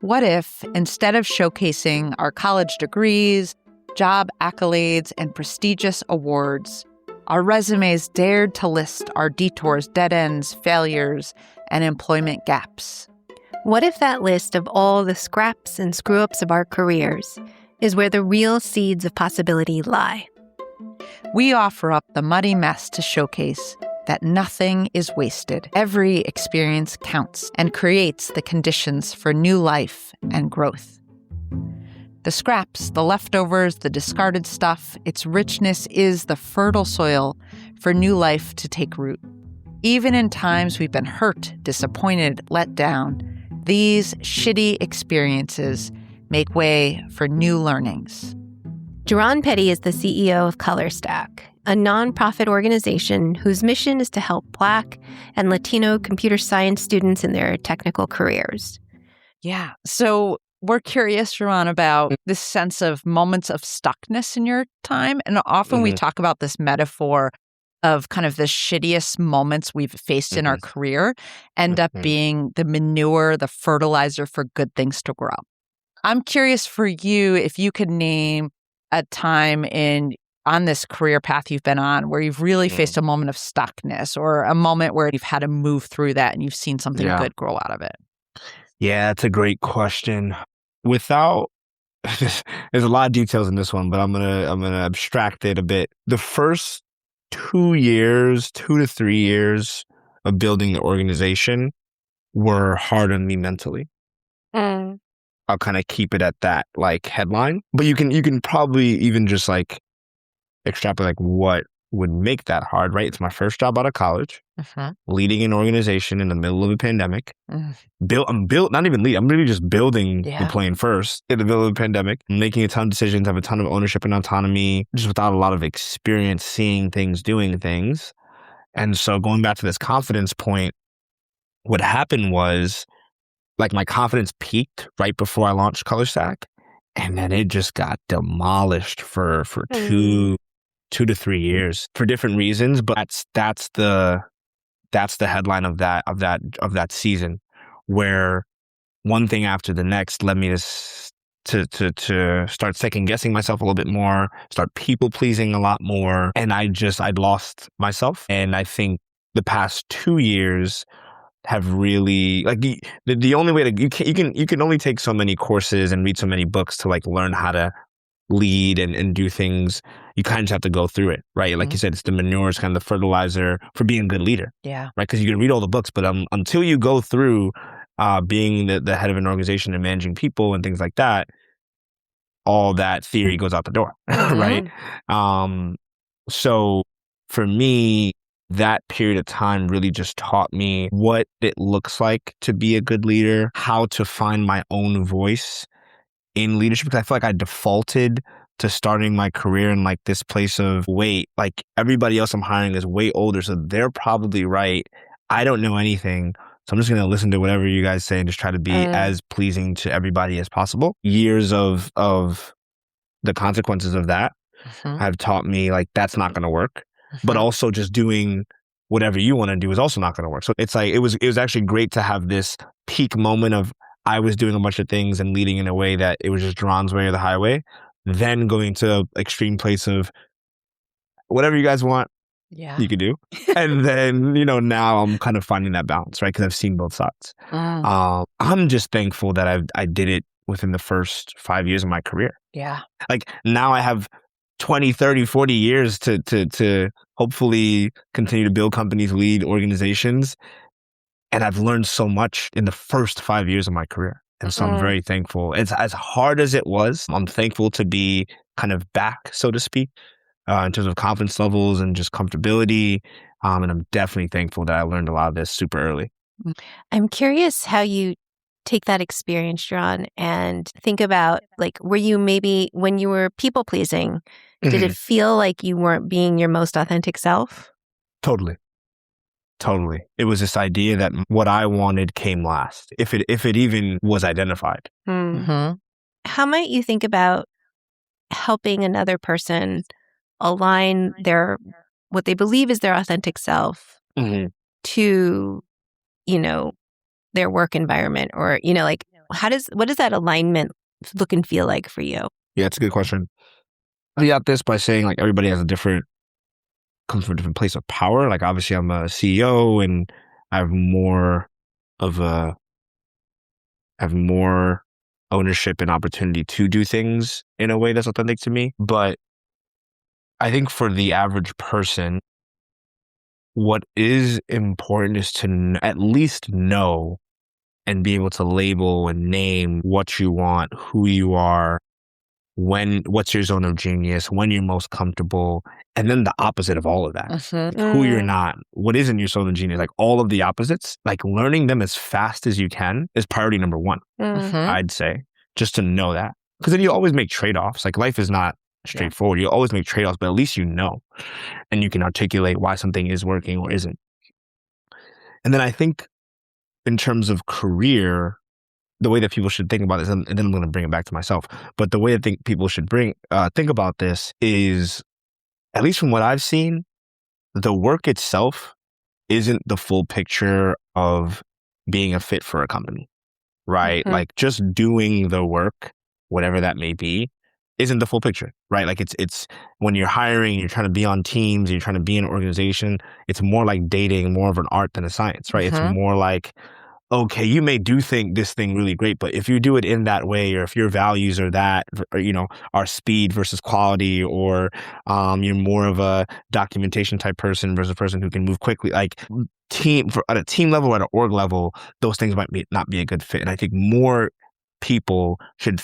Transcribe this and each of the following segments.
What if, instead of showcasing our college degrees, job accolades, and prestigious awards, our resumes dared to list our detours, dead ends, failures, and employment gaps? What if that list of all the scraps and screw-ups of our careers is where the real seeds of possibility lie? We offer up the muddy mess to showcase that nothing is wasted. Every experience counts and creates the conditions for new life and growth. The scraps, the leftovers, the discarded stuff, its richness is the fertile soil for new life to take root. Even in times we've been hurt, disappointed, let down, these shitty experiences make way for new learnings. Jerron Petty is the CEO of ColorStack, a nonprofit organization whose mission is to help Black and Latino computer science students in their technical careers. Yeah. So we're curious, Jerron, about this sense of moments of stuckness in your time. And often we talk about this metaphor of kind of the shittiest moments we've faced in our career end up being the manure, the fertilizer for good things to grow. I'm curious for you if you could name a time on this career path you've been on where you've really faced a moment of stuckness or a moment where you've had to move through that and you've seen something good grow out of it. Yeah, it's a great question. Without there's a lot of details in this one, but I'm gonna abstract it a bit. The first 2 to 3 years of building the organization were hard on me mentally. I'll kind of keep it at that like headline, but you can probably even just like extrapolate like what would make that hard, right? It's my first job out of college, leading an organization in the middle of a pandemic. I'm not even leading, I'm really just building the plane first in the middle of a pandemic, making a ton of decisions, have a ton of ownership and autonomy, just without a lot of experience seeing things, doing things. And so going back to this confidence point, what happened was like my confidence peaked right before I launched ColorStack, and then it just got demolished for 2 to 3 years for different reasons. But that's the headline of that season, where one thing after the next led me to start second guessing myself a little bit more, start people pleasing a lot more, and I'd lost myself. And I think the past 2 years have really like the only way to you can only take so many courses and read so many books to like learn how to lead and do things. You kind of just have to go through it, right? Like you said, it's the manure, it's kind of the fertilizer for being a good leader. Yeah. Right. Because you can read all the books, but until you go through being the head of an organization and managing people and things like that, all that theory goes out the door. Right. So for me, that period of time really just taught me what it looks like to be a good leader, how to find my own voice in leadership. Because I feel like I defaulted to starting my career in like this place of, wait, like everybody else I'm hiring is way older, so they're probably right. I don't know anything. So I'm just going to listen to whatever you guys say and just try to be as pleasing to everybody as possible. Years of the consequences of that have taught me like that's not going to work. But also just doing whatever you want to do is also not going to work. So it's like, it was actually great to have this peak moment of I was doing a bunch of things and leading in a way that it was just Jerron's way or the highway. Then going to extreme place of whatever you guys want, you could do. And then, now I'm kind of finding that balance, right? Because I've seen both sides. I'm just thankful that I did it within the first 5 years of my career. Yeah. Like now I have 20, 30, 40 years to hopefully continue to build companies, lead organizations. And I've learned so much in the first 5 years of my career. And so I'm very thankful. It's as hard as it was. I'm thankful to be kind of back, so to speak, in terms of confidence levels and just comfortability. And I'm definitely thankful that I learned a lot of this super early. I'm curious how you take that experience, Jerron, and think about, like, were you maybe, when you were people pleasing, did it feel like you weren't being your most authentic self? Totally. It was this idea that what I wanted came last, if it even was identified. How might you think about helping another person align what they believe is their authentic self to, their work environment, or, what does that alignment look and feel like for you? Yeah, it's a good question. I got this by saying like everybody has comes from a different place of power. Like obviously I'm a CEO and I have more of a have more ownership and opportunity to do things in a way that's authentic to me. But I think for the average person, what is important is to at least know and be able to label and name what you want, who you are, what's your zone of genius, when you're most comfortable, and then the opposite of all of that. Like who you're not, what isn't your zone of genius, like all of the opposites, like learning them as fast as you can is priority number one, I'd say, just to know that. Because then you always make trade-offs. Like life is not straightforward. You always make trade-offs, but at least you know, and you can articulate why something is working or isn't. And then I think in terms of career, the way that people should think about this, and then I'm going to bring it back to myself, but the way I think people should think about this is, at least from what I've seen, the work itself isn't the full picture of being a fit for a company, right? Like just doing the work, whatever that may be, isn't the full picture, right? Like it's when you're hiring, you're trying to be on teams, you're trying to be in an organization, it's more like dating, more of an art than a science, right? It's more like, okay, you may think this thing really great, but if you do it in that way, or if your values are that, or, are speed versus quality, or you're more of a documentation type person versus a person who can move quickly, like at a team level, at an org level, those things might not be a good fit. And I think more people should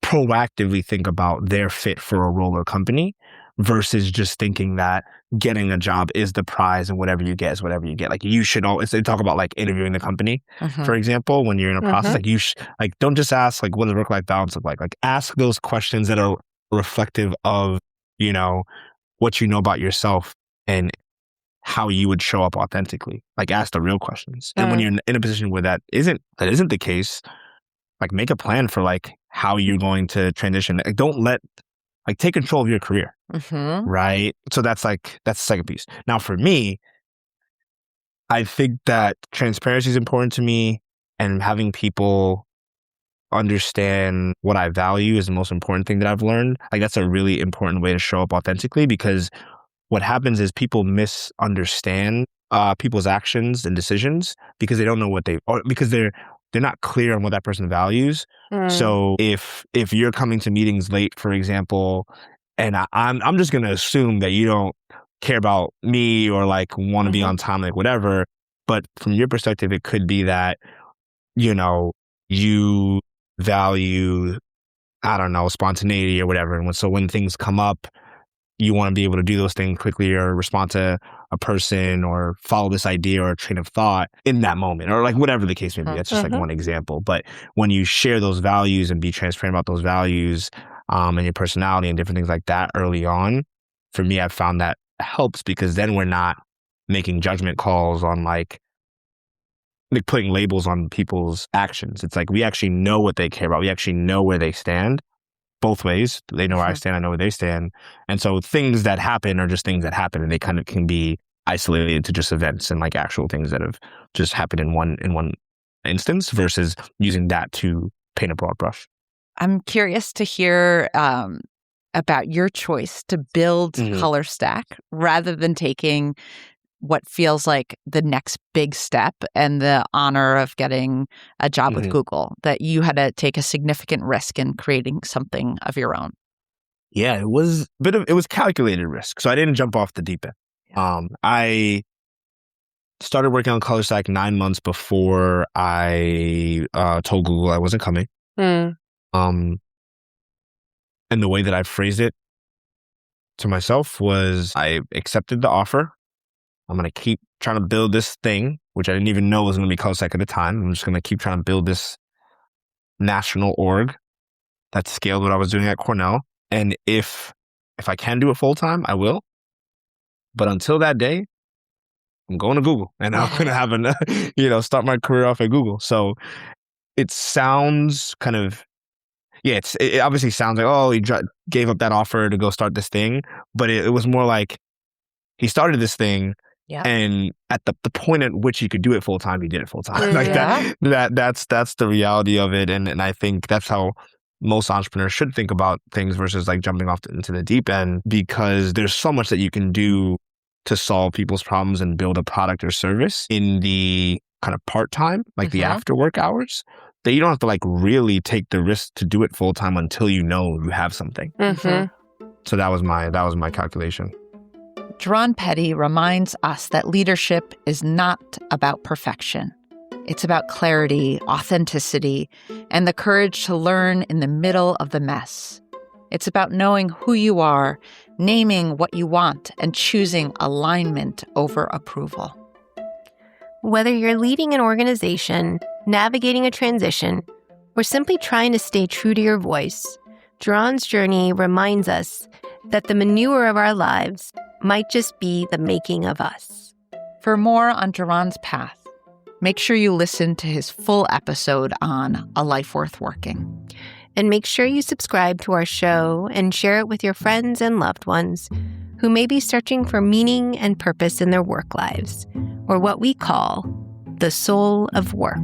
proactively think about their fit for a role or company versus just thinking that getting a job is the prize and whatever you get is whatever you get. Like you should always, they talk about like interviewing the company, for example, when you're in a process, like don't just ask like what does work-life balance look like ask those questions that are reflective of, what you know about yourself and how you would show up authentically. Like ask the real questions. And when you're in a position where that isn't the case, like make a plan for like how you're going to transition. Like, take control of your career, right? So that's the second piece. Now for me, I think that transparency is important to me, and having people understand what I value is the most important thing that I've learned. Like that's a really important way to show up authentically, because what happens is people misunderstand people's actions and decisions because they don't know because they're not clear on what that person values. So if you're coming to meetings late, for example, and I'm just going to assume that you don't care about me or like want to be on time, like whatever. But from your perspective, it could be that, you value, I don't know, spontaneity or whatever. And so when things come up, you want to be able to do those things quickly or respond to a person or follow this idea or a train of thought in that moment, or like whatever the case may be. That's just like one example. But when you share those values and be transparent about those values and your personality and different things like that early on, for me, I've found that helps, because then we're not making judgment calls on like putting labels on people's actions. It's like we actually know what they care about. We actually know where they stand. Both ways. They know where I stand, I know where they stand. And so things that happen are just things that happen, and they kind of can be isolated to just events and like actual things that have just happened in one instance, versus using that to paint a broad brush. I'm curious to hear about your choice to build ColorStack rather than taking what feels like the next big step and the honor of getting a job with Google, that you had to take a significant risk in creating something of your own. Yeah, it was calculated risk. So I didn't jump off the deep end. I started working on ColorStack 9 months before I told Google I wasn't coming. And the way that I phrased it to myself was, I accepted the offer. I'm going to keep trying to build this thing, which I didn't even know was going to be ColorStack at the time. I'm just going to keep trying to build this national org that scaled what I was doing at Cornell. And if I can do it full time, I will. But until that day, I'm going to Google, and I'm going to have start my career off at Google. So it sounds kind of, it obviously sounds like, oh, he gave up that offer to go start this thing. But it was more like he started this thing, Yeah. And at the point at which he could do it full time, he did it full time. Like Yeah. that's the reality of it. And I think that's how most entrepreneurs should think about things versus like jumping off into the deep end, because there's so much that you can do to solve people's problems and build a product or service in the kind of part-time, like the after work hours, that you don't have to like really take the risk to do it full time until you know you have something. So that was my calculation. Jaron Petty reminds us that leadership is not about perfection. It's about clarity, authenticity, and the courage to learn in the middle of the mess. It's about knowing who you are, naming what you want, and choosing alignment over approval. Whether you're leading an organization, navigating a transition, or simply trying to stay true to your voice, Jaron's journey reminds us that the manure of our lives might just be the making of us. For more on Jaron's path, make sure you listen to his full episode on A Life Worth Working. And make sure you subscribe to our show and share it with your friends and loved ones who may be searching for meaning and purpose in their work lives, or what we call the soul of work.